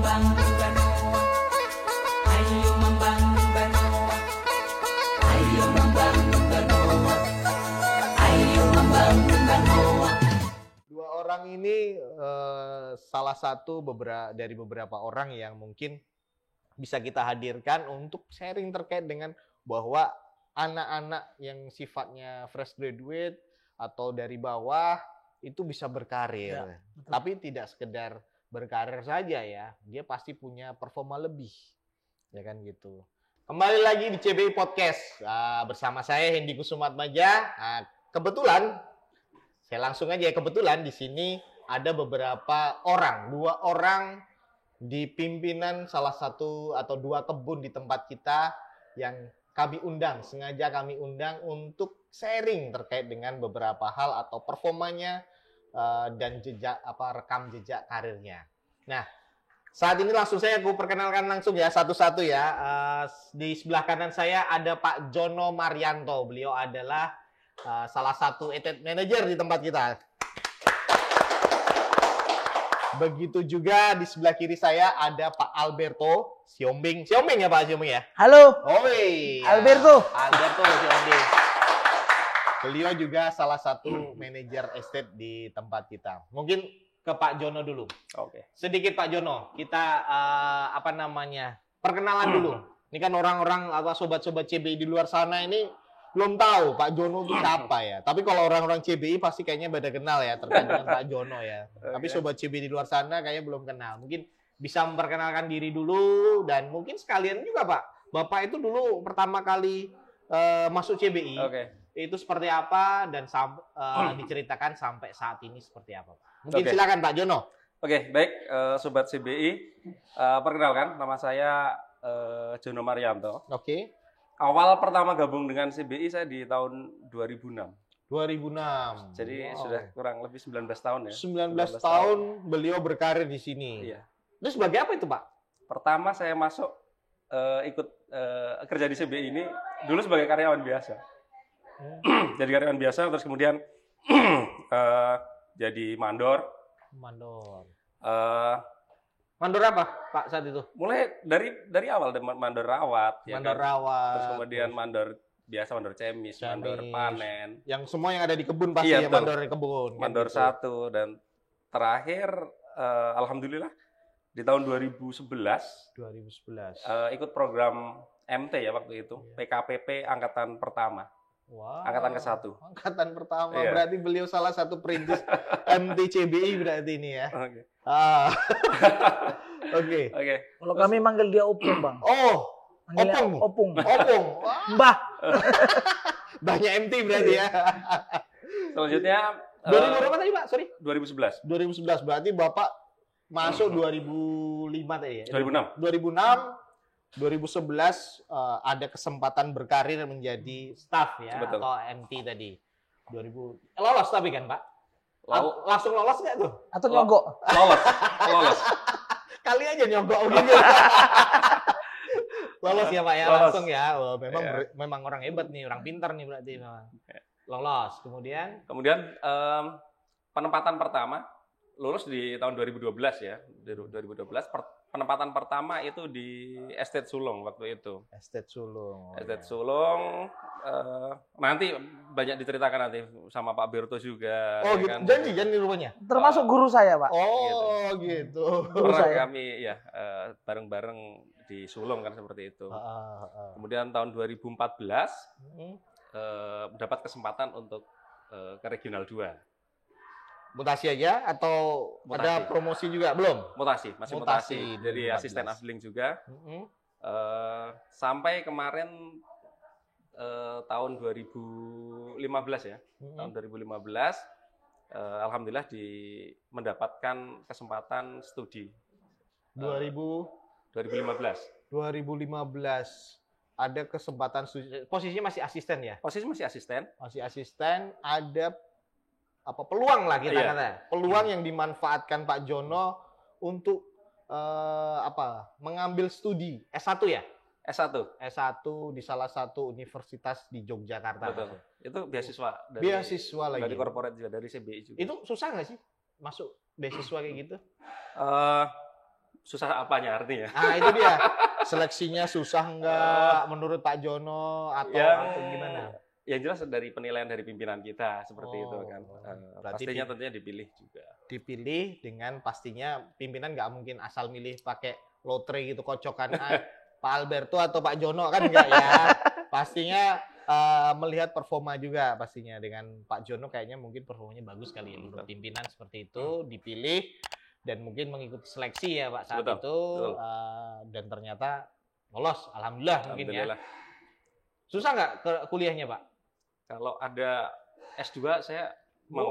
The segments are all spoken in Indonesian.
membangun Banoa, ayo membangun Banoa, ayo membangun Banoa, ayo membangun Banoa. Dua orang ini salah satu dari beberapa orang yang mungkin bisa kita hadirkan untuk sharing terkait dengan bahwa anak-anak yang sifatnya fresh graduate atau dari bawah itu bisa berkarir. Ya, tapi tidak sekedar berkarir saja ya, dia pasti punya performa lebih, ya kan gitu. Kembali lagi di CBI Podcast bersama saya Hendy Kusumatmaja. Kebetulan saya langsung aja, kebetulan di sini ada beberapa orang, 2 orang di pimpinan salah satu atau 2 kebun di tempat kita yang sengaja kami undang untuk sharing terkait dengan beberapa hal atau performanya dan rekam jejak karirnya. Nah, saat ini langsung aku perkenalkan langsung ya satu-satu ya. Di sebelah kanan saya ada Pak Jono Marianto. Beliau adalah salah satu estate manager di tempat kita. Begitu juga di sebelah kiri saya ada Pak Alberto Siombing. Siombing ya Pak Siombing ya? Halo. Oi. Alberto. Alberto Siombing. Beliau juga salah satu manajer estate di tempat kita. Mungkin ke Pak Jono dulu. Oke. Sedikit Pak Jono, kita perkenalan dulu. Ini kan orang-orang atau sobat-sobat CBI di luar sana ini belum tahu Pak Jono itu siapa ya. Tapi kalau orang-orang CBI pasti kayaknya pada kenal ya terkait dengan Pak Jono ya. Tapi sobat CBI di luar sana kayaknya belum kenal. Mungkin bisa memperkenalkan diri dulu dan mungkin sekalian juga Pak. Bapak itu dulu pertama kali masuk CBI. Oke. Itu seperti apa dan diceritakan sampai saat ini seperti apa Pak? Mungkin silakan Pak Jono. Oke, baik sobat CBI. Perkenalkan nama saya Jono Marianto. Oke. Awal pertama gabung dengan CBI saya di tahun 2006. 2006. Jadi sudah kurang lebih 19 tahun ya. 19 tahun beliau berkarir di sini. Iya. Terus sebagai apa itu Pak? Pertama saya masuk ikut kerja di CBI ini dulu sebagai karyawan biasa. Jadi karyawan biasa terus kemudian jadi mandor. Mandor apa Pak saat itu? Mulai dari awal mandor rawat, Mandor ya kan? rawat. Terus kemudian mandor biasa, mandor cemis, mandor panen. Yang semua yang ada di kebun pasti Iya, ya betul. mandor di kebun. Mandor gitu. 1 dan terakhir alhamdulillah di tahun 2011 ikut program MT ya waktu itu, PKPP angkatan pertama. Wow. Angkatan ke-1. Angkatan pertama. Iya. Berarti beliau salah satu perintis MTCBI berarti ini ya. Oke. Oke. Oke. Kalau kami manggil dia Opung, Bang. Oh, Manggilnya Opung. Opung. Opung. Mbah. Banyak MT berarti ya. Selanjutnya 2000 berapa tadi Pak? Sorry. 2011. 2011 berarti Bapak masuk 2005 tadi ya? 2006. 2011 ada kesempatan berkarir menjadi staff ya. Betul. Atau MT tadi. 2000 lolos tapi kan Pak? Langsung lolos nggak tuh? Atau nyogok. Lolos. Kali aja nyogok gitu. Lolos ya Pak ya, Lolos. langsung ya. Oh, memang Iya. memang orang hebat nih, orang pintar nih berarti memang. Lolos. Kemudian Penempatan pertama lulus di tahun 2012 ya. 2012 penempatan pertama itu di Estate Sulung waktu itu. Estate Sulung. Estate Sulung nanti banyak diceritakan nanti sama Pak Berto juga. Oh, ya gitu. kan? Janji rumahnya. Termasuk guru saya, Pak. Oh, gitu. Pernah saya. kami ya bareng-bareng di Sulung kan seperti itu. Kemudian tahun 2014 mendapat kesempatan untuk ke Regional 2. Mutasi aja atau ada Mutasi. promosi juga? Belum? Masih mutasi. Jadi 2014. asisten afdeling juga. Sampai kemarin tahun 2015 ya. Tahun 2015 alhamdulillah mendapatkan kesempatan studi 2015. 2015 ada kesempatan studi. Posisinya masih asisten ya? Posisi masih asisten. Masih asisten, ada peluang lah kita Iya. kata. Peluang yang dimanfaatkan Pak Jono untuk mengambil studi S1 ya? S1. S1 di salah satu universitas di Yogyakarta. Betul. Itu beasiswa Beasiswa lagi. dari corporate juga, dari CBI juga. Itu susah nggak sih masuk beasiswa kayak gitu? susah apanya artinya? Ah itu dia. Seleksinya susah nggak menurut Pak Jono atau gimana? Yang jelas dari penilaian dari pimpinan kita seperti itu kan. Berarti Pastinya tentunya dipilih juga. Dipilih dengan pastinya pimpinan nggak mungkin asal milih pakai lotre gitu kocokan Pak Alberto atau Pak Jono kan enggak ya. Pastinya melihat performa juga pastinya dengan Pak Jono kayaknya mungkin performanya bagus kali ya menurut pimpinan seperti itu dipilih dan mungkin mengikuti seleksi ya Pak saat itu dan ternyata lolos alhamdulillah mungkin ya. Susah nggak ke kuliahnya Pak? Kalau ada S2 saya mau.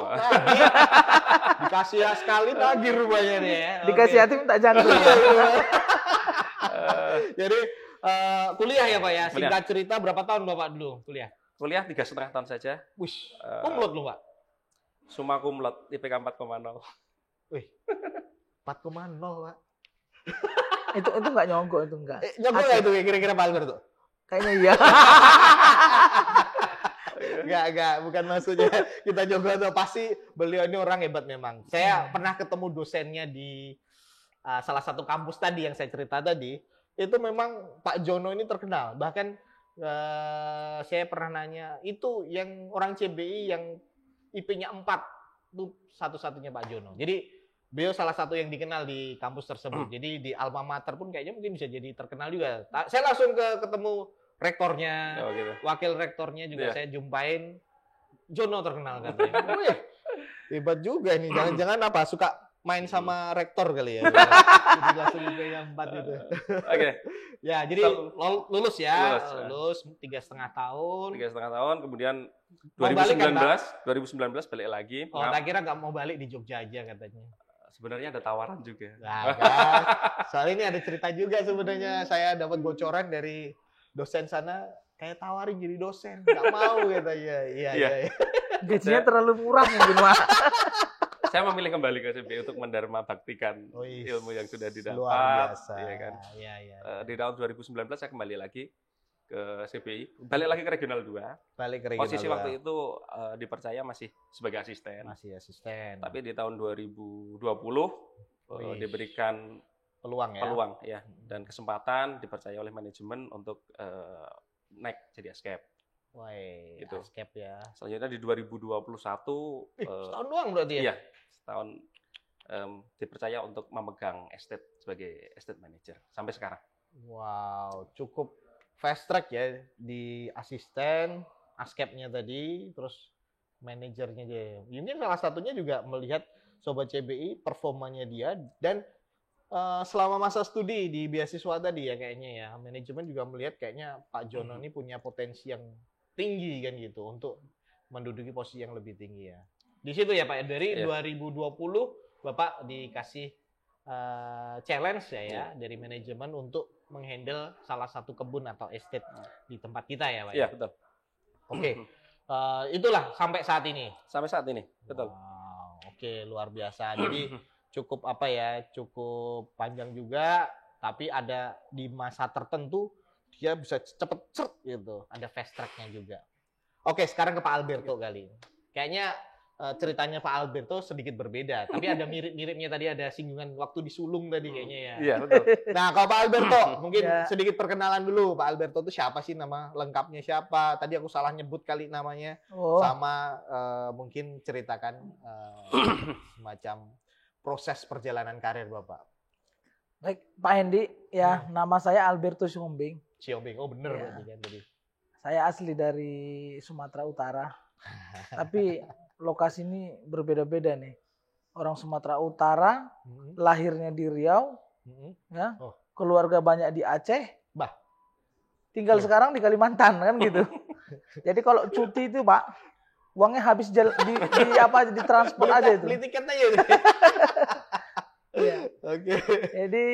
Dikasih sekali tagih rupanya nih ya. Dikasih hati minta jantung. Jadi kuliah ya Pak ya. Singkat cerita berapa tahun Bapak dulu kuliah? Kuliah 3,5 tahun saja. Wih, kumlot lu Pak? Summa cum laude, IPK 4,0. Wih, 4,0 Pak. itu nggak nyogok itu enggak. Nyogok nggak itu kira-kira Pak Albert tuh? Kayaknya iya. Enggak, bukan maksudnya kita nyogok tuh. Pasti beliau ini orang hebat memang. Saya pernah ketemu dosennya di salah satu kampus tadi yang saya cerita tadi. Itu memang Pak Jono ini terkenal. Bahkan saya pernah nanya, itu yang orang CBI yang IP-nya 4 itu satu-satunya Pak Jono. Jadi beliau salah satu yang dikenal di kampus tersebut. Jadi di alma mater pun kayaknya mungkin bisa jadi terkenal juga. Saya langsung ketemu rektornya, gitu. wakil rektornya juga saya jumpain. Jono terkenal katanya. Wih, hebat juga ini. Jangan-jangan apa suka main sama rektor kali ya. Jadi langsung IP-nya 4 itu. Oke. Ya, jadi lulus ya. Lulus 3,5 tahun. 3,5 tahun, kemudian Mau balik kan, 2019 balik lagi. Oh, tak kira nggak mau balik di Jogja aja katanya. Sebenarnya ada tawaran juga. Nah, kan. Soalnya ini ada cerita juga sebenarnya. Saya dapat bocoran dari dosen sana, kayak tawarin jadi dosen. Nggak mau katanya. Iya. Gajinya terlalu murah mungkin, Pak. Saya memilih kembali ke CBI untuk mendharma baktikan ilmu yang sudah didapat. Luar biasa. Ya kan? Iya. Di tahun 2019 saya kembali lagi ke CBI, balik lagi ke Regional 2. Balik ke Regional 2. Posisi waktu itu dipercaya masih sebagai asisten. Masih asisten. Tapi di tahun 2020 diberikan peluang ya dan kesempatan dipercaya oleh manajemen untuk naik jadi ASCAP. Wah, gitu. ASCAP ya. Selanjutnya di 2021 setahun doang berarti ya? Iya, setahun dipercaya untuk memegang estate sebagai estate manager sampai sekarang. Wow, cukup fast track ya di asisten, ASCAP-nya tadi, terus manajernya dia. Ini salah satunya juga melihat Sobat CBI performanya dia dan selama masa studi di beasiswa tadi ya kayaknya ya, manajemen juga melihat kayaknya Pak Jono ini punya potensi yang tinggi kan gitu untuk menduduki posisi yang lebih tinggi ya. Di situ ya Pak, dari 2020 Bapak dikasih challenge ya dari manajemen untuk menghandle salah satu kebun atau estate di tempat kita ya Pak. Iya, betul. Oke. Itulah sampai saat ini. Sampai saat ini, betul. Wow, oke, luar biasa. Jadi cukup cukup panjang juga, tapi ada di masa tertentu dia bisa cepet gitu. Ada fast track-nya juga. Oke, sekarang ke Pak Alberto kali. Kayaknya ceritanya Pak Alberto sedikit berbeda, tapi ada mirip-miripnya tadi, ada singgungan waktu di sulung tadi kayaknya ya. Iya, betul. Nah, kalau Pak Alberto, mungkin sedikit perkenalan dulu. Pak Alberto itu siapa sih, nama lengkapnya siapa? Tadi aku salah nyebut kali namanya. Sama mungkin ceritakan semacam proses perjalanan karir Bapak. Baik, Pak Hendi, ya nama saya Alberto Siombing. Oh bener ya. berarti kan tadi. Saya asli dari Sumatera Utara, tapi lokasi ini berbeda-beda nih. Orang Sumatera Utara, lahirnya di Riau, ya, keluarga banyak di Aceh, tinggal sekarang di Kalimantan kan gitu. Jadi kalau cuti itu Pak, uangnya habis di transport aja itu. Beli tiket aja itu. Iya. Oke. Jadi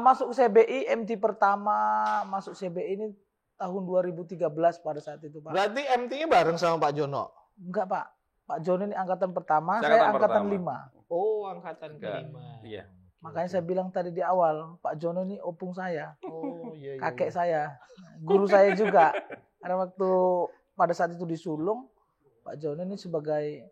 masuk CBI, MT pertama masuk CBI ini tahun 2013 pada saat itu Pak. Berarti MT-nya bareng sama Pak Jono? Enggak Pak. Pak Jono ini angkatan pertama, saya angkatan 5. Oh, angkatan kelima. Iya. Makanya saya bilang tadi di awal, Pak Jono ini opung saya. Oh, iya. Kakek saya. Guru saya juga. Karena waktu pada saat itu di Sulung, Pak Jono ini sebagai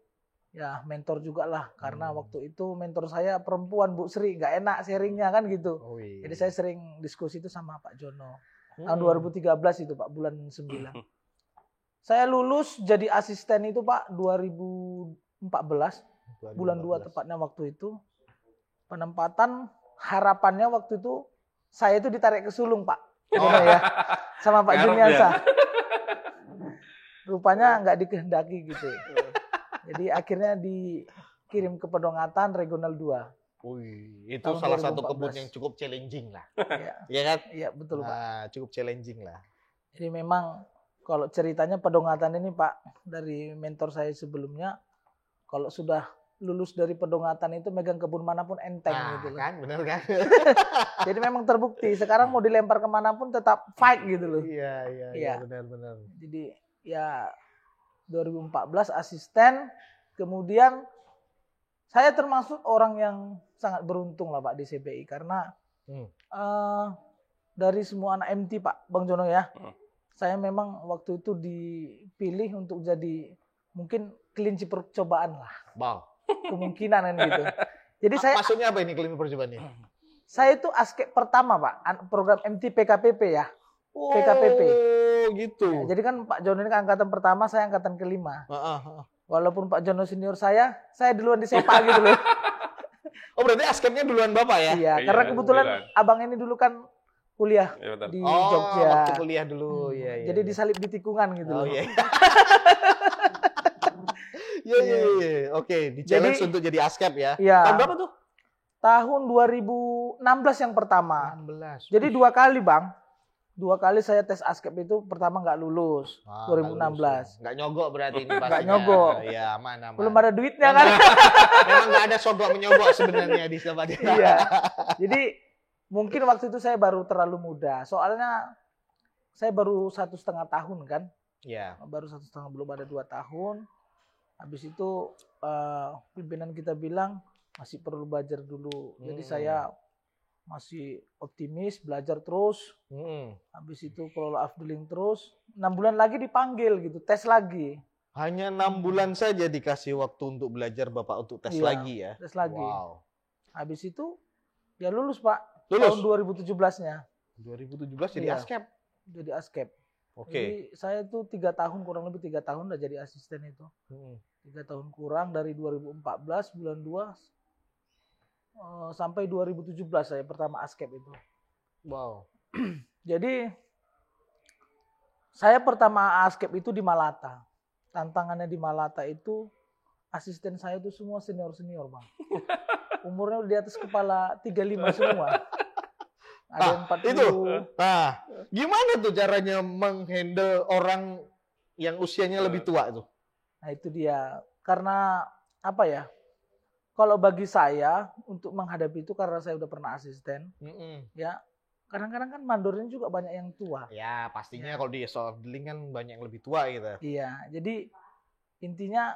ya mentor juga lah, karena waktu itu mentor saya perempuan, Bu Sri, nggak enak sharingnya kan gitu. Oh, iya. Jadi saya sering diskusi itu sama Pak Jono. Tahun Hmm. 2013 itu Pak, bulan 9. Saya lulus jadi asisten itu Pak 2014, bulan 2 tepatnya waktu itu. Penempatan harapannya waktu itu saya itu ditarik ke sulung Pak. Jono ya. Sama Pak Ngarep Juniansa. ya? Rupanya nggak dikehendaki gitu. Jadi akhirnya dikirim ke Pedongatan Regional 2. Wih, itu Tahun salah satu 2014. kebun yang cukup challenging lah. Iya, Iya kan? iya betul Pak. Nah, cukup challenging lah. Jadi memang kalau ceritanya Pedongatan ini Pak, dari mentor saya sebelumnya, kalau sudah lulus dari Pedongatan itu megang kebun manapun enteng Nah, gitu loh. kan, bener kan? Jadi memang terbukti. Sekarang mau dilempar kemanapun tetap fight gitu loh. Iya, Iya. benar-benar. Jadi ya 2014 asisten, kemudian saya termasuk orang yang sangat beruntung lah Pak di CBI karena dari semua anak MT Pak Bang Jono ya, saya memang waktu itu dipilih untuk jadi mungkin kelinci percobaan lah, Wow. kemungkinan kan gitu. Jadi saya Maksudnya apa ini kelinci percobaan ini? saya itu askep pertama Pak, program MT PKPP ya. PKPP. Oh, gitu. Jadi kan Pak Jono ini kan angkatan pertama, saya angkatan kelima. Walaupun Pak Jono senior saya duluan disepak gitu loh. Oh, berarti askepnya duluan Bapak ya? Iya, Iya, karena kebetulan sembilan. abang ini dulu kan kuliah Iya, betul. di Oh, Jogja. waktu kuliah dulu. Iya, iya. Jadi disalip di tikungan gitu Oh, loh. iya. Iya. Oke, di challenge Jadi- untuk jadi askep ya. Iya. Tahun berapa tuh? Tahun 2016 yang pertama. 16. Jadi 2 kali Bang. 2 kali saya tes askep itu, pertama nggak lulus. 2016. Nggak nyogok berarti ini pastinya. Nggak nyogok. Iya, aman. Belum ada duitnya kan. Memang nggak ada sogok menyogok sebenarnya di tempat ini. Iya. Jadi mungkin waktu itu saya baru terlalu muda. Soalnya saya baru 1,5 tahun kan. Iya. Baru 1,5, belum ada 2 tahun. Habis itu pimpinan kita bilang masih perlu belajar dulu. Jadi saya masih optimis, belajar terus. Habis itu kelola afdeling terus. 6 bulan lagi dipanggil gitu, tes lagi. Hanya 6 bulan saja dikasih waktu untuk belajar Bapak untuk tes Iya, lagi ya. Tes lagi. Wow. Habis itu ya lulus Pak. Lulus? Tahun 2017-nya. 2017 jadi Iya. askep. Jadi askep. Oke. Jadi saya tuh 3 tahun, kurang lebih 3 tahun udah jadi asisten itu. 3 tahun kurang dari 2014 bulan 2 sampai 2017 saya pertama askep itu. Wow. Jadi saya pertama askep itu di Malata. Tantangannya di Malata itu asisten saya itu semua senior-senior Bang. Umurnya udah di atas kepala 35 semua. Ada yang 40. Itu. Nah, gimana tuh caranya menghandle orang yang usianya lebih tua tuh? Nah itu dia. Karena apa ya? Kalau bagi saya untuk menghadapi itu, karena saya udah pernah asisten, ya kadang-kadang kan mandornya juga banyak yang tua. Ya, pastinya kalau di soal dealing kan banyak yang lebih tua gitu. Iya, jadi intinya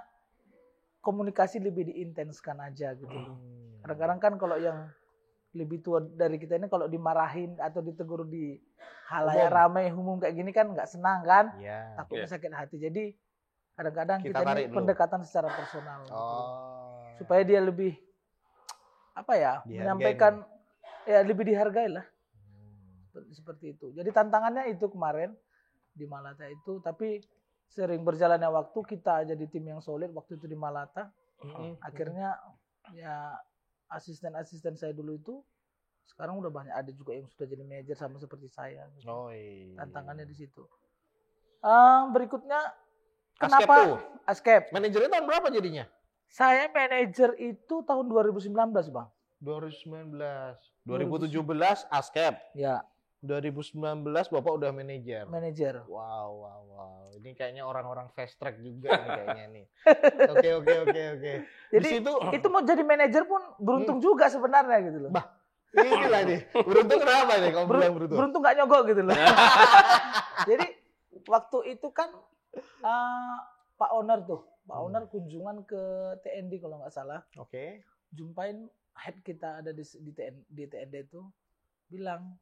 komunikasi lebih diintenskan aja gitu loh. Kadang-kadang kan kalau yang lebih tua dari kita ini kalau dimarahin atau ditegur di halayak ramai umum kayak gini kan nggak senang kan, Iya. takutnya sakit hati. Jadi kadang-kadang Kita kita tarik ini dulu. pendekatan secara personal gitu. Oh. Supaya dia lebih apa ya, Dihargai menyampaikan ya lebih dihargai lah. Seperti itu. Jadi tantangannya itu kemarin di Malata itu, tapi sering berjalannya waktu kita jadi tim yang solid waktu itu di Malata. Akhirnya ya asisten-asisten saya dulu itu sekarang udah banyak, ada juga yang sudah jadi manajer sama seperti saya. Oh, iya. Tantangannya di situ. Berikutnya Askep kenapa tuh. askep? Manajernya tahun berapa jadinya? Saya manajer itu tahun 2019 Bang. 2019. 2017 askep. Ya, 2019 Bapak udah manajer. manajer. Wow. Ini kayaknya orang-orang fast track juga nih kayaknya nih. Oke. Jadi Di situ itu mau jadi manajer pun beruntung juga sebenarnya gitu loh. Bah, inilah nih. Beruntung kenapa nih kamu bilang beruntung? Beruntung nggak nyogok gitu loh. Jadi waktu itu kan Pak Owner kunjungan ke TND kalau nggak salah. Oke. Jumpain head kita ada di TND itu, bilang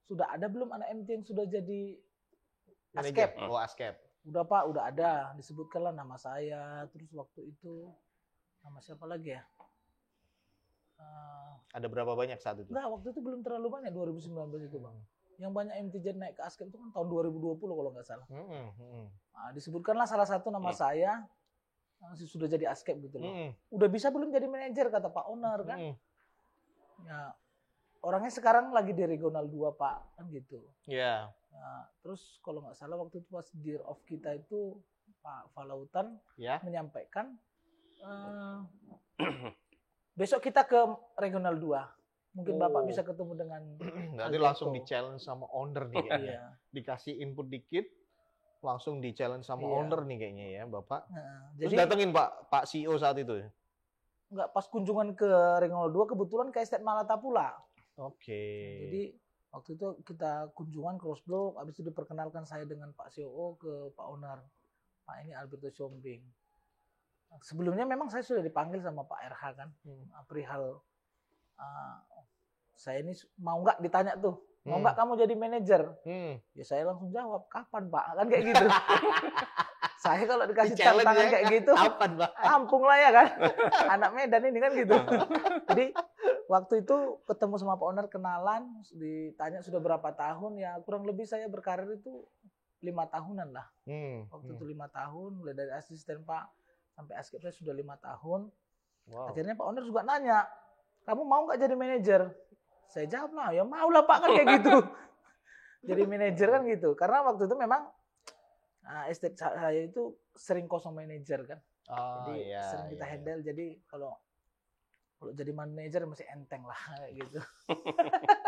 sudah ada belum anak MT yang sudah jadi askep? Oh, askep. Udah Pak, udah ada. Disebutkanlah nama saya. Terus waktu itu nama siapa lagi ya? Ada berapa banyak saat itu? Enggak, waktu itu belum terlalu banyak 2019 itu Bang. Yang banyak MTJ naik ke ASKEP itu kan tahun 2020 kalau nggak salah. Nah, disebutkanlah salah satu nama saya sudah jadi ASKEP gitu loh. Udah bisa belum jadi manajer kata Pak Owner kan? Ya, orangnya sekarang lagi di Regional 2 Pak kan gitu. Iya. Nah, terus kalau nggak salah waktu itu pas Dir of kita itu Pak Falautan menyampaikan besok kita ke Regional 2. Mungkin Bapak bisa ketemu dengan Berarti langsung di-challenge sama owner nih kayaknya. Dikasih input dikit, langsung di-challenge sama owner nih kayaknya ya Bapak. Terus jadi datengin Pak CEO saat itu? Enggak, pas kunjungan ke Regional 2 kebetulan ke Estate Malata pula. Oke. Jadi waktu itu kita kunjungan cross block, habis itu diperkenalkan saya dengan Pak CEO ke Pak Owner. Pak ini Alberto Siombing. Sebelumnya memang saya sudah dipanggil sama Pak RH kan, perihal saya ini mau nggak ditanya tuh, mau nggak kamu jadi manajer? Ya saya langsung jawab, kapan Pak? Kan kayak gitu. Saya kalau dikasih tantangan kayak gitu, kapan Pak? Ampung lah ya kan. Anak Medan ini kan gitu. Jadi waktu itu ketemu sama Pak Owner, kenalan, ditanya sudah berapa tahun, ya kurang lebih saya berkarir itu 5 tahunan lah. Waktu itu 5 tahun, mulai dari asisten Pak sampai ASKEP saya sudah 5 tahun. Akhirnya Pak Owner juga nanya, kamu mau nggak jadi manajer? Saya jawab lah, ya mau lah Pak kan kayak gitu. Jadi manajer kan gitu. Karena waktu itu memang estate saya itu sering kosong manajer kan. Jadi sering kita handle. Jadi kalau jadi manajer masih enteng lah kayak gitu.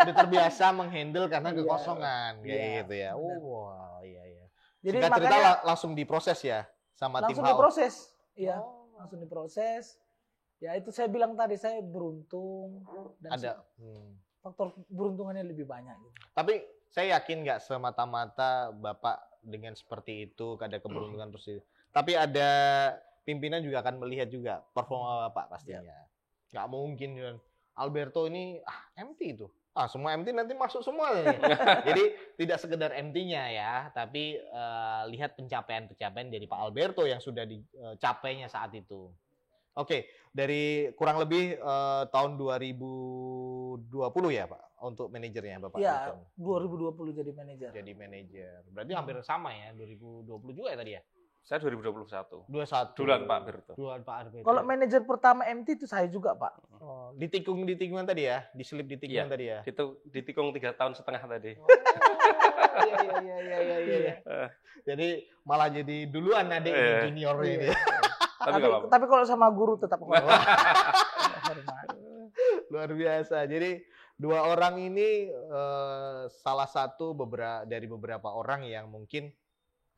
Udah terbiasa menghandle karena kekosongan kayak gitu ya. Wow, iya. Jadi singkat cerita langsung diproses ya sama tim langsung diproses. Iya, langsung diproses. Ya itu saya bilang tadi, saya beruntung dan ada faktor beruntungannya lebih banyak gitu. Tapi saya yakin nggak semata-mata Bapak dengan seperti itu ada keberuntungan terus. Tapi ada pimpinan juga akan melihat juga performa Bapak pastinya. Nggak mungkin kan Alberto ini empty itu. Semua empty nanti masuk semua nih. Jadi tidak sekedar empty-nya ya, tapi lihat pencapaian-pencapaian dari Pak Alberto yang sudah dicapainya saat itu. Oke, dari kurang lebih tahun 2020 ya Pak untuk manajernya Bapak? Iya, 2020 jadi manajer. Jadi manajer. Berarti hampir sama ya, 2020 juga ya tadi ya? Saya 2021. 21. Duluan Pak Alberto. Kalau manajer pertama MT itu saya juga Pak. Di tikungan tadi ya? Diselip di tikungan tadi ya? Ditikung 3,5 tahun tadi. Iya. Jadi malah jadi duluan adik juniornya ini. Tapi kalau sama guru tetap hormat. Luar biasa. Jadi dua orang ini salah satu dari beberapa orang yang mungkin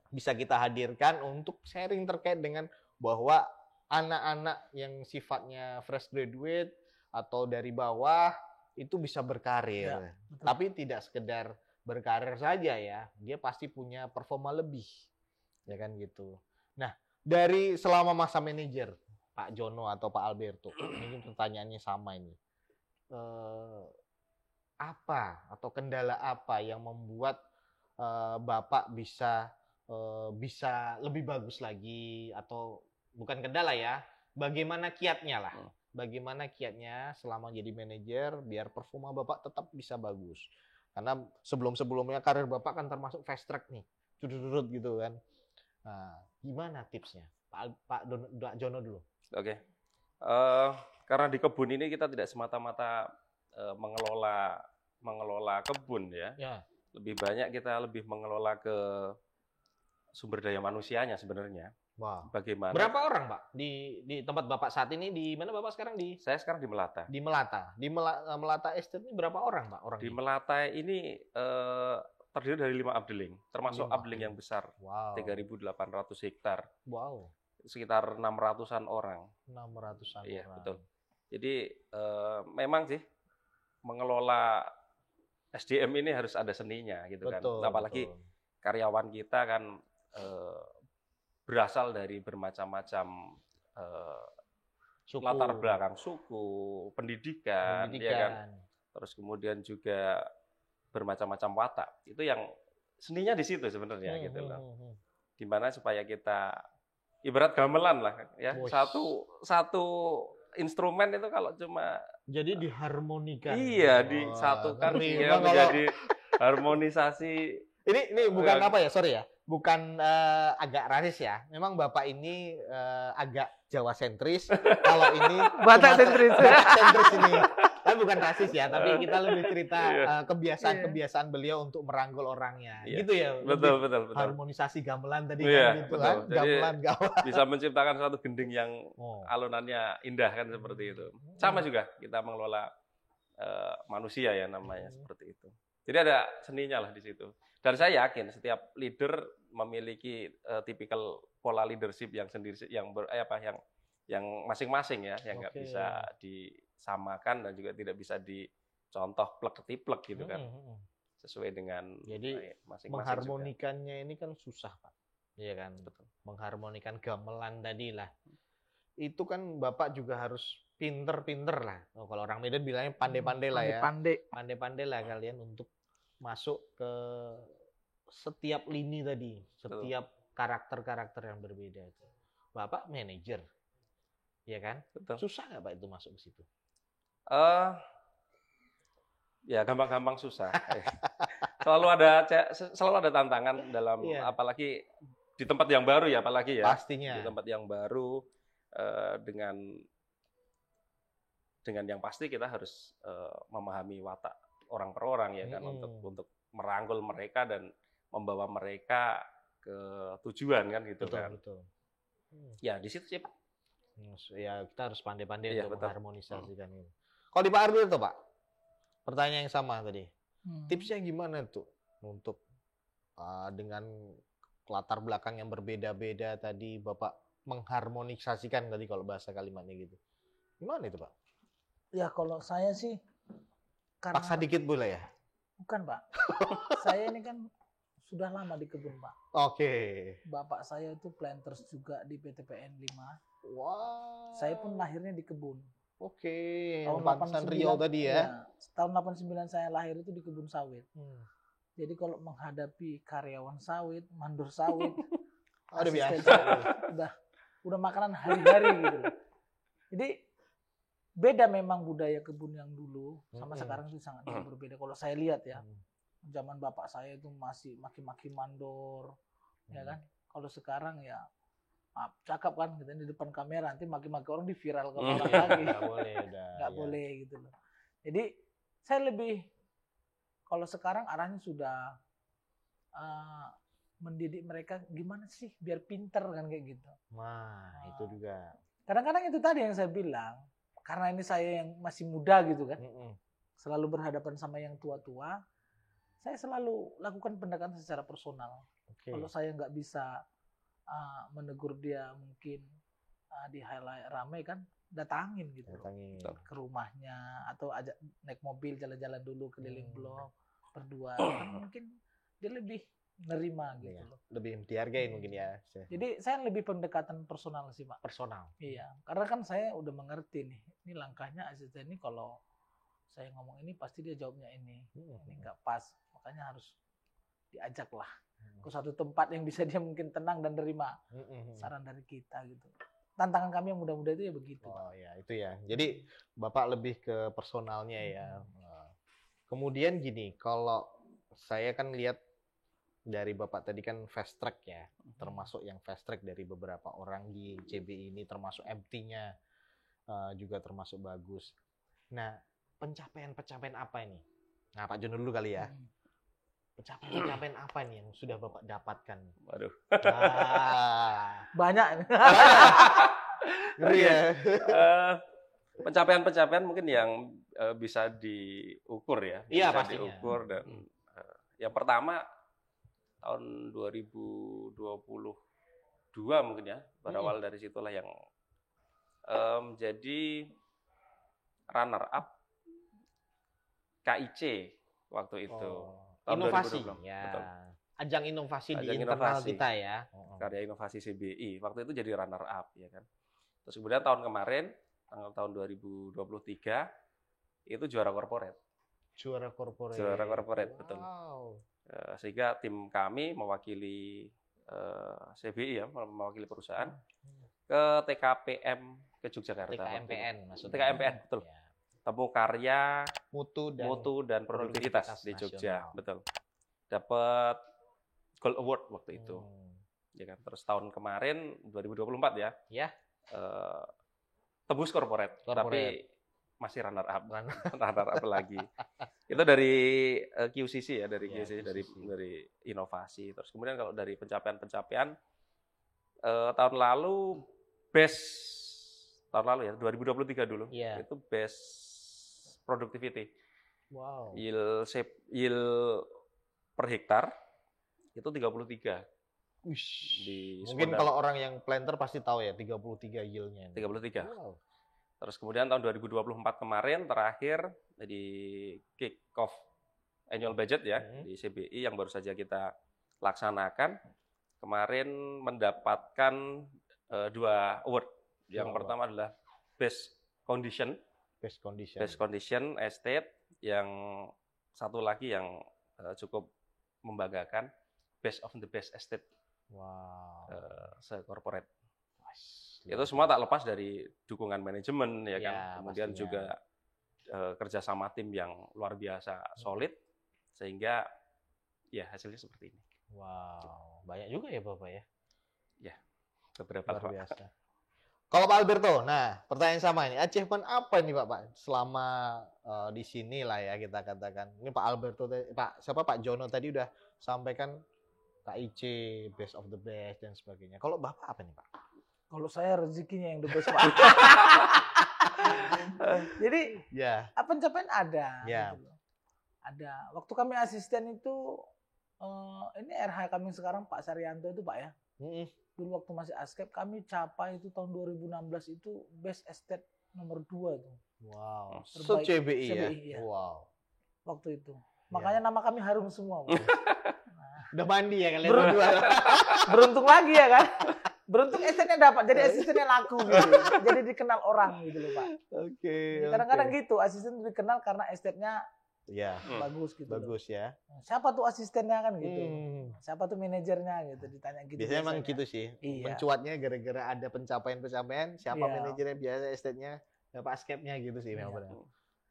bisa kita hadirkan untuk sharing terkait dengan bahwa anak-anak yang sifatnya fresh graduate atau dari bawah itu bisa berkarir. Ya, tapi tidak sekedar berkarir saja ya. Dia pasti punya performa lebih. Ya kan gitu. Nah, dari selama masa manajer Pak Jono atau Pak Alberto, ini pertanyaannya sama ini. Apa atau kendala apa yang membuat Bapak bisa lebih bagus lagi, atau bukan kendala ya, bagaimana kiatnya lah. Bagaimana kiatnya selama jadi manajer biar performa Bapak tetap bisa bagus. Karena sebelum-sebelumnya karir Bapak kan termasuk fast track nih. Cudut gitu kan. Nah, gimana tipsnya? Pak Jono dulu. Oke. Karena di kebun ini kita tidak semata-mata mengelola kebun ya. Lebih banyak kita mengelola ke sumber daya manusianya sebenarnya. Wow. Bagaimana? Berapa orang, Pak? Di tempat Bapak saat ini, di mana Bapak sekarang? Saya sekarang di Melata. Di Melata. Di Melata Estate ini berapa orang, Pak? Di Melata ini terdiri dari 5 updeling, termasuk updeling yang besar. Wow. 3.800 hektar. Wow. Sekitar 600-an orang. 600-an orang. Iya, betul. Jadi memang sih mengelola SDM ini harus ada seninya gitu kan. Apalagi karyawan kita kan berasal dari bermacam-macam latar belakang, suku, pendidikan, ya kan. Terus kemudian juga bermacam-macam watak. Itu yang seninya di situ sebenarnya gitu loh. Gimana supaya kita ibarat gamelan lah ya. Wush. Satu instrumen itu kalau cuma Jadi diharmonikan. iya Wah, disatukan ngeri. ya Bang, kalau- menjadi harmonisasi. Ini bukan apa ya, sorry ya. Bukan agak rasis ya. Memang Bapak ini agak Jawa sentris. Kalau ini Batak Sumatera- sentris. Batak sentris ini. Tapi bukan rasis ya, tapi kita lebih cerita Iya. kebiasaan-kebiasaan beliau untuk merangkul orangnya. Iya. Gitu ya. Betul, lebih betul, betul. Harmonisasi gamelan tadi Iya, kan gitu betul. kan. Jadi- Gamelan gamelan. Bisa menciptakan suatu gending yang Oh. alunannya indah kan seperti itu. Sama juga kita mengelola manusia ya namanya seperti itu. Jadi ada seninya lah di situ. Dan saya yakin setiap leader memiliki tipikal pola leadership yang sendiri yang masing-masing ya, yang nggak Oke. bisa disamakan dan juga tidak bisa dicontoh plek-ketiplek gitu kan. Sesuai dengan Jadi, masing-masing juga. Mengharmonikannya ini kan susah, Pak. Iya kan? Betul. Mengharmonikan gamelan tadi lah. Itu kan Bapak juga harus pinter-pinter lah. Oh, kalau orang Medan bilangnya pandai-pandai lah ya. Pandai. Pandai-pandai lah kalian untuk masuk ke setiap lini tadi, setiap karakter-karakter yang berbeda itu. Bapak manajer, ya kan? Betul. Susah nggak Pak itu masuk ke situ? Ya gampang-gampang susah. Selalu ada tantangan dalam Iya. apalagi di tempat yang baru ya, apalagi ya. Pastinya. Di tempat yang baru dengan yang pasti kita harus memahami watak orang per orang ya kan untuk merangkul mereka dan membawa mereka ke tujuan kan gitu Betul, kan. betul. Ya di situ sih Pak. Ya kita harus pandai-pandai Iya, untuk betul. mengharmonisasikan ini. Kalau di Pak Ardul tuh Pak, pertanyaan yang sama tadi. Hmm. Tipsnya gimana tuh untuk dengan latar belakang yang berbeda-beda tadi Bapak mengharmonisasikan tadi kalau bahasa kalimatnya gitu. Gimana itu Pak? Ya kalau saya sih karena Paksa dikit boleh ya? bukan Pak. Saya ini kan sudah lama di kebun Pak. Oke. Bapak saya itu planters juga di PTPN 5. Wah. Saya pun lahirnya di kebun. Oke. Tahun Pantesan 89 Riau tadi ya. Tahun 89 saya lahir itu di kebun sawit. Hmm. Jadi kalau menghadapi karyawan sawit, mandor sawit, Udah asisten biasa. sawit, udah makanan hari-hari gitu loh. Jadi beda memang budaya kebun yang dulu sama sekarang itu sangat jauh berbeda. Kalau saya lihat ya, zaman bapak saya itu masih maki-maki mandor, ya kan. Kalau sekarang ya cakap kan gitu di depan kamera nanti maki-maki orang diviralkan orang lagi. Nggak boleh udah. Nggak ya. boleh gitu loh. Jadi saya lebih kalau sekarang arahnya sudah mendidik mereka gimana sih biar pinter kan kayak gitu. Wah, itu juga. Kadang-kadang itu tadi yang saya bilang, karena ini saya yang masih muda gitu kan, selalu berhadapan sama yang tua-tua, saya selalu lakukan pendekatan secara personal. Oke. Kalau saya nggak bisa menegur dia mungkin di highlight ramai kan, datangin gitu loh. Datangin. Ke rumahnya atau ajak naik mobil jalan-jalan dulu keliling blok berdua kan mungkin dia lebih nerima gitu Iya. loh. Lebih dihargain mungkin ya. Jadi saya lebih pendekatan personal sih Pak. Personal. Iya, karena kan saya udah mengerti nih. Ini langkahnya asisten ini kalau saya ngomong ini pasti dia jawabnya ini. Ini nggak pas, makanya harus diajak lah ke suatu tempat yang bisa dia mungkin tenang dan nerima saran dari kita gitu. Tantangan kami yang muda-muda itu ya begitu. Oh ya, itu ya. Jadi Bapak lebih ke personalnya ya. Kemudian gini, kalau saya kan lihat dari Bapak tadi kan fast track ya, termasuk yang fast track dari beberapa orang di CBI ini, termasuk MT-nya juga termasuk bagus. Nah, pencapaian-pencapaian apa ini? Nah, Pak Jon dulu kali ya. Pencapaian-pencapaian apa nih yang sudah Bapak dapatkan? Waduh. Ah, Banyak. ngeri ya. Pencapaian-pencapaian mungkin yang bisa diukur ya. Iya, Bisa pastinya. diukur dan yang pertama tahun 2022 mungkin ya, berawal dari situlah yang jadi runner up KIC waktu itu. Tahun Inovasi 2020. ya. Betul. Ajang inovasi di Ajang internal inovasi. kita ya. Karya inovasi CBI. Waktu itu jadi runner up ya kan. Terus kemudian tahun kemarin, tahun 2023 itu juara corporate. Juara corporate. Juara corporate, betul. Wow. Sehingga tim kami mewakili CBI ya, mewakili perusahaan ke TKPM ke Yogyakarta. TKMPN maksudnya. TKMPN, betul. Ya. Temu karya, Mutu dan produktivitas di Jogja, nasional. betul. Dapat Gold Award waktu itu. Ya kan. Terus tahun kemarin 2024 ya. Ya. Tembus corporate, Corporate. tapi masih runner up lagi. Itu dari QCC ya, dari Ya, QCC, QCC. dari inovasi. Terus kemudian kalau dari pencapaian tahun lalu tahun lalu ya 2023 dulu, Iya. itu best productivity, Wow. yield per hektar itu 33 Wish. di Mungkin Sumedang. kalau orang yang planter pasti tahu ya 33 yield-nya. 33. Wow. Terus kemudian tahun 2024 kemarin terakhir di kick off annual budget ya di CBI yang baru saja kita laksanakan, kemarin mendapatkan 2 award. Yang Dua pertama adalah best condition Best condition estate, yang satu lagi yang cukup membanggakan, best of the best estate Wow. se-corporate. Wah, Itu semua tak lepas dari dukungan manajemen ya kan, Ya, kemudian pastinya. juga kerjasama tim yang luar biasa solid, sehingga ya hasilnya seperti ini. Wow, banyak juga ya Bapak ya. Beberapa Luar Pak. biasa. Kalau Pak Alberto, nah pertanyaan sama ini, achievement apa nih Pak selama di sini lah ya kita katakan. Ini Pak Alberto, Pak Jono tadi udah sampaikan KIC, best of the best dan sebagainya. Kalau Bapak apa nih Pak? Kalau saya rezekinya yang the best, Pak. Jadi Ya, pencapaian ada. Ya. Gitu loh. Ada. Waktu kami asisten itu, ini RH kami sekarang Pak Saryanto itu Pak ya. Dulu waktu masih ASKEP kami capai itu tahun 2016 itu best estate nomor 2 itu. wow, Terbaik se-CBI ya. CBI, ya. Wow, Waktu itu. Makanya nama kami harum semua, Pak. udah mandi ya kalian Ber- berdua. Beruntung lagi ya kan. Beruntung estate-nya dapat, jadi asistennya laku gitu. Jadi dikenal orang gitu loh, Pak. Oke. Kadang-kadang gitu, asisten dikenal karena estate-nya Ya, bagus gitu. loh. bagus ya. Siapa tuh asistennya kan gitu. Hmm. Siapa tuh manajernya gitu, ditanya gitu. Biasanya emang gitu sih. Iya. Mencuatnya gara-gara ada pencapaian-pencapaian, siapa Iya. manajernya biasa estate-nya, siapa ASKEP-nya gitu sih memang Iya. benar.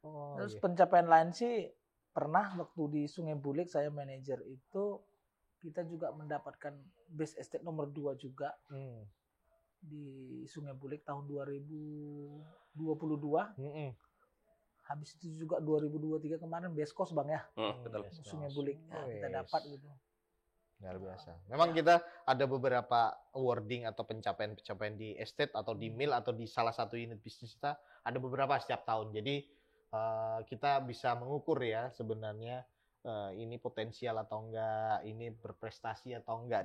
Oh, Terus iya. pencapaian lain sih pernah waktu di Sungai Bulik saya manajer itu kita juga mendapatkan best estate nomor 2 juga di Sungai Bulik tahun 2022. Habis itu juga 2023 kemarin best cost Bang ya. Betul. Yes, Sungai Mas. Bulik. Nah, kita Yes. dapat gitu. Luar biasa. Memang kita ada beberapa awarding atau pencapaian-pencapaian di estate atau di mill atau di salah satu unit bisnis kita ada beberapa setiap tahun. Jadi kita bisa mengukur ya sebenarnya ini potensial atau enggak, ini berprestasi atau enggak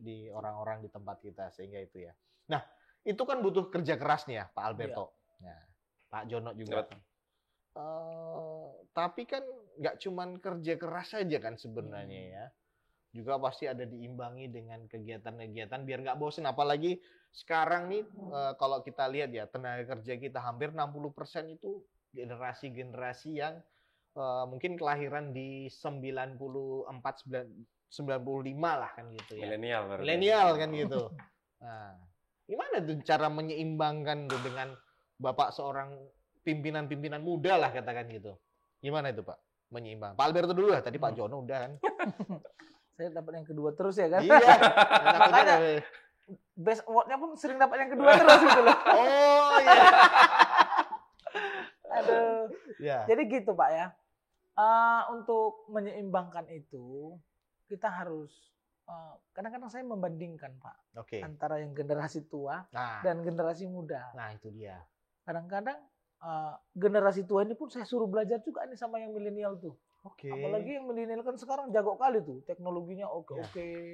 di orang-orang di tempat kita sehingga itu ya. Nah, itu kan butuh kerja keras nih ya, Pak Alberto. Nah, Pak Jono juga. Betul. Tapi kan nggak cuman kerja keras saja kan sebenarnya ya. Juga pasti ada diimbangi dengan kegiatan-kegiatan biar nggak bosen. Apalagi sekarang nih kalau kita lihat ya tenaga kerja kita hampir 60% itu generasi-generasi yang mungkin kelahiran di 94, 95 lah kan gitu ya. Milenial. berarti. Milenial kan gitu. Nah, gimana tuh cara menyeimbangkan tuh dengan Bapak seorang pimpinan-pimpinan muda lah katakan gitu. Gimana itu Pak? Menyeimbang. Pak Alberto dulu lah, tadi Pak Jono udah kan. Saya dapat yang kedua terus ya kan. Iya. Makanya best award-nya pun sering dapat yang kedua terus gitu loh. Oh iya. Aduh. Ya. Jadi gitu Pak ya. Untuk menyeimbangkan itu kita harus kadang-kadang saya membandingkan Pak Oke. antara yang generasi tua Nah, dan generasi muda. nah itu dia. Kadang-kadang generasi tua ini pun saya suruh belajar juga nih sama yang milenial tuh. Oke. Apalagi yang milenial kan sekarang jago kali tuh, teknologinya oke.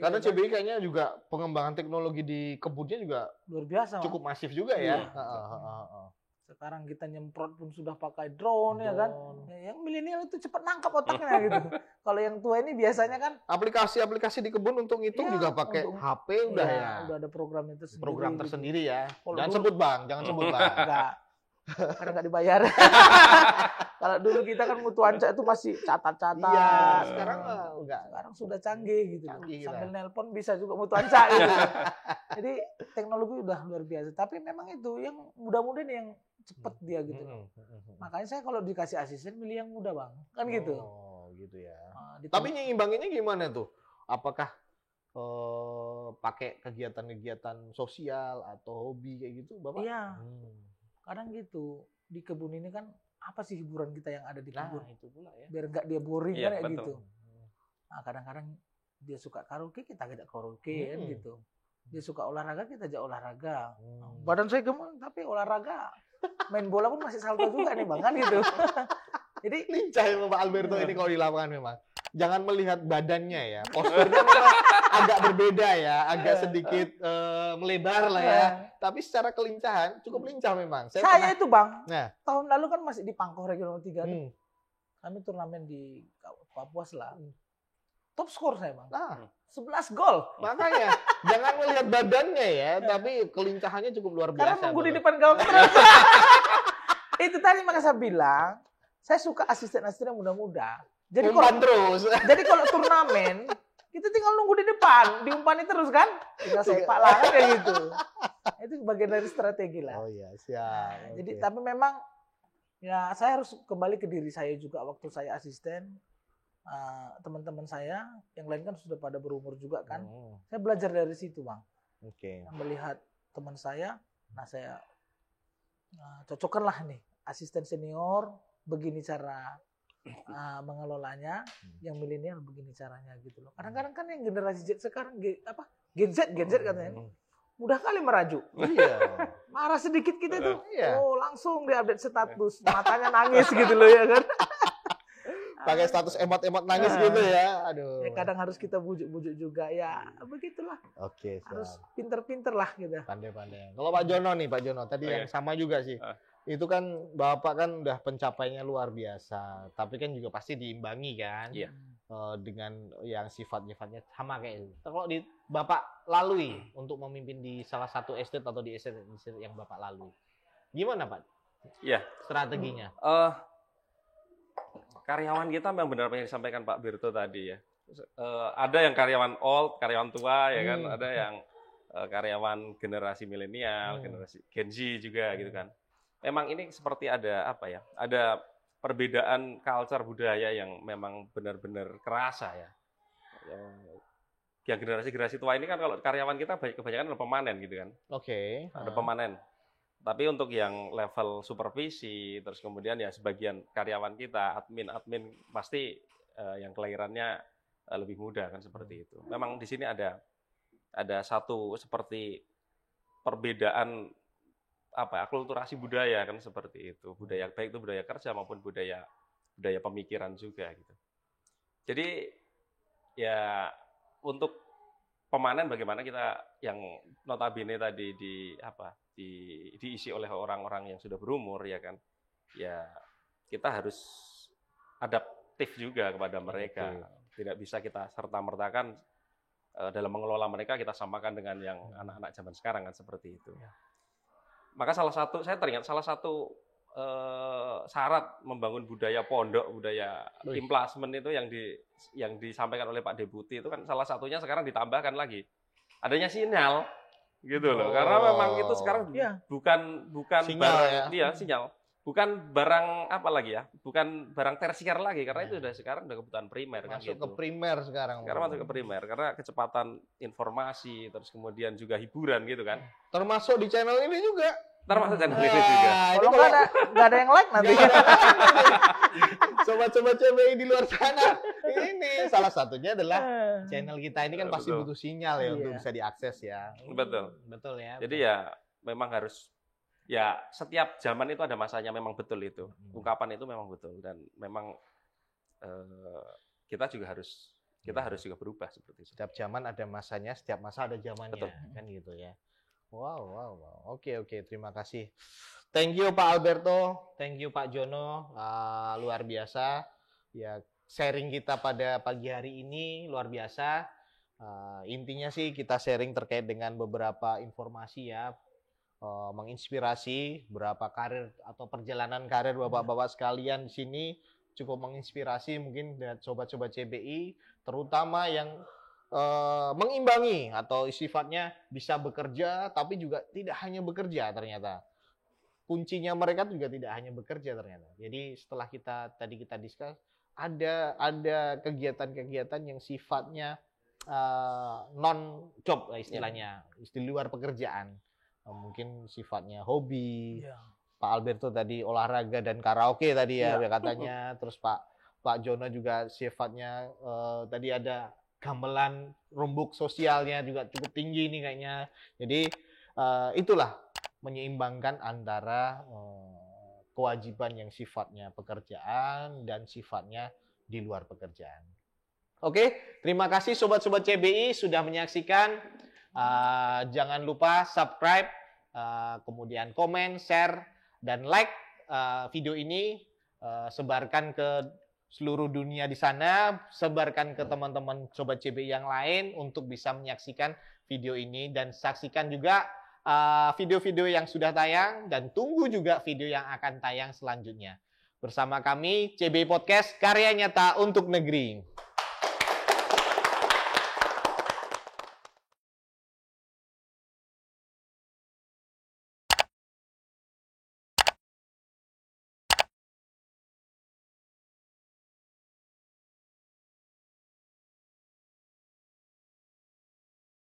Karena CBI kayaknya juga pengembangan teknologi di kebunnya juga luar biasa. cukup masif juga ya. Iya. Sekarang kita nyemprot pun sudah pakai drone ya kan. Ya, yang milenial itu cepat nangkap otaknya gitu. Kalau yang tua ini biasanya kan Aplikasi-aplikasi di kebun untuk ngitung Iya, juga pakai untuk- HP udah ya. udah ada program itu sendiri. Program gitu. tersendiri ya. Kalau Jangan dulu- sebut Bang, jangan sebut Bang. Enggak. Karena nggak dibayar. Kalau Kalau dulu kita kan mutu anca itu masih catat-catat. Iya, sekarang enggak. Sekarang sudah canggih gitu. Canggih kita. Sambil nelpon bisa juga mutu anca gitu. Jadi teknologi udah luar biasa. Tapi memang itu yang muda-muda nih yang cepet dia gitu. Makanya saya kalau dikasih asisten milih yang muda bang, kan gitu. Oh, gitu ya. Nah, Tapi nyeimbanginnya gimana tuh? Apakah pakai kegiatan-kegiatan sosial atau hobi kayak gitu, Bapak? Iya. Kadang gitu. Di kebun ini kan apa sih hiburan kita yang ada di kebun? Nah, itu pula ya. Biar nggak dia boring Iya, kan ya betul. gitu. Nah, kadang-kadang dia suka karaoke, kita ajak karaoke kan gitu. Dia suka olahraga, kita ajak olahraga. Badan saya gemuk, tapi olahraga. Main bola pun masih salto juga nih bang, kan gitu. Jadi Lincah ya Bapak Alberto ini kalau di lapangan memang. Jangan melihat badannya ya. Posturnya memang agak berbeda ya, agak sedikit melebar lah ya. Tapi secara kelincahan cukup lincah memang. saya itu bang, Nah. tahun lalu kan masih di Pangkoh Regional 3 tuh. Hmm. Kami turnamen di Papua Selatan. Top skor saya bang. Nah, 11 gol. makanya jangan melihat badannya ya, tapi kelincahannya cukup luar Karena biasa. nunggu di Bapak. depan gawang terus. Itu tadi maka saya bilang, saya suka asisten-asisten yang muda-muda. Jadi Umpan terus. jadi kalau turnamen, kita tinggal nunggu di depan, diumpani terus kan? Tinggal sepak lah kan kayak gitu. Itu bagian dari strategi lah. Oh iya, siap. Jadi Oke. tapi memang ya saya harus kembali ke diri saya juga waktu saya asisten. Teman-teman saya yang lain kan sudah pada berumur juga kan. Saya belajar dari situ bang. Oke. Melihat teman saya, nah saya cocokkanlah nih asisten senior begini cara mengelolanya, yang milenial begini caranya gitu loh. Kadang-kadang kan yang generasi Z sekarang Gen Z katanya mudah kali merajuk. Iya. Marah sedikit kita tuh, Iya. oh langsung dia update status, matanya nangis gitu loh ya kan. Pakai status emot-emot nangis gitu ya. Aduh. Ya, kadang harus kita bujuk-bujuk juga ya, begitulah. Oke, Harus siap. pinter-pinter lah gitu. Pandai-pandai. Kalau Pak Jono nih, Pak Jono, tadi yang sama juga sih. Itu kan Bapak kan udah pencapaiannya luar biasa, tapi kan juga pasti diimbangi kan. Iya. Dengan yang sifat-sifatnya sama kayak itu. Kalau di Bapak lalui untuk memimpin di salah satu estate atau di estate yang Bapak lalui, gimana Pak? Iya. Strateginya? Karyawan kita memang benar apa yang disampaikan Pak Birto tadi ya. Ada yang karyawan old, karyawan tua ya kan, ada yang karyawan generasi milenial, generasi Gen Z juga gitu kan. Memang ini seperti ada apa ya? Ada perbedaan culture budaya yang memang benar-benar kerasa ya. Yang generasi tua ini kan kalau karyawan kita kebanyakan adalah pemanen gitu kan. Oke. Ada pemanen. Tapi untuk yang level supervisi, terus kemudian ya sebagian karyawan kita, admin pasti yang kelahirannya lebih muda kan seperti itu. Memang di sini ada satu seperti perbedaan akulturasi budaya kan seperti itu. Budaya baik itu budaya kerja maupun budaya pemikiran juga gitu. Jadi ya untuk pemanen bagaimana kita yang notabene tadi diisi oleh orang-orang yang sudah berumur ya kan, ya kita harus adaptif juga kepada mereka. Tidak bisa kita serta-mertakan dalam mengelola mereka kita samakan dengan yang anak-anak zaman sekarang kan seperti itu. Maka saya teringat salah satu syarat membangun budaya pondok, budaya implasmen itu yang disampaikan oleh Pak Deputi itu kan salah satunya sekarang ditambahkan lagi adanya sinyal gitu loh. Karena memang itu sekarang bukan Sinyal, barang ya. sinyal. Bukan barang apa lagi ya? Bukan barang tersier lagi karena itu sekarang udah kebutuhan primer kan Masuk gitu. ke primer sekarang. Sekarang masuk ke primer karena kecepatan informasi terus kemudian juga hiburan gitu kan. Termasuk di channel ini juga. Termasuk channel ini juga. Kalau nggak ada yang like nanti. Sobat-sobat CBI di luar sana, ini salah satunya adalah channel kita ini kan pasti Betul. butuh sinyal ya untuk Iya. bisa diakses ya. Betul. Betul ya. Jadi ya memang harus ya setiap zaman itu ada masanya memang betul itu. Ungkapan itu memang betul dan memang kita harus juga berubah seperti itu. Setiap zaman ada masanya, setiap masa ada zamannya. Betul. Kan gitu ya. Wow. Oke, terima kasih. Thank you Pak Alberto, thank you Pak Jono, luar biasa. Ya, sharing kita pada pagi hari ini luar biasa. Intinya sih kita sharing terkait dengan beberapa informasi ya. menginspirasi berapa karir atau perjalanan karir bapak-bapak sekalian di sini cukup menginspirasi mungkin dan sobat-sobat CBI terutama yang mengimbangi atau sifatnya bisa bekerja tapi juga tidak hanya bekerja ternyata. Kuncinya mereka juga tidak hanya bekerja ternyata. Jadi setelah kita discuss ada kegiatan-kegiatan yang sifatnya non job istilahnya, di luar pekerjaan. Mungkin sifatnya hobi. Iya. Pak Alberto tadi olahraga dan karaoke tadi ya Iya. katanya. Terus Pak Jono juga sifatnya tadi ada gamelan rumbuk sosialnya juga cukup tinggi nih kayaknya. Jadi itulah menyeimbangkan antara kewajiban yang sifatnya pekerjaan dan sifatnya di luar pekerjaan. Oke, terima kasih sobat-sobat CBI sudah menyaksikan. Jangan lupa subscribe, kemudian komen, share, dan like video ini. Sebarkan ke seluruh dunia di sana, sebarkan ke teman-teman sobat CBI yang lain untuk bisa menyaksikan video ini dan saksikan juga video-video yang sudah tayang dan tunggu juga video yang akan tayang selanjutnya. Bersama kami CBI Podcast, karya nyata untuk negeri.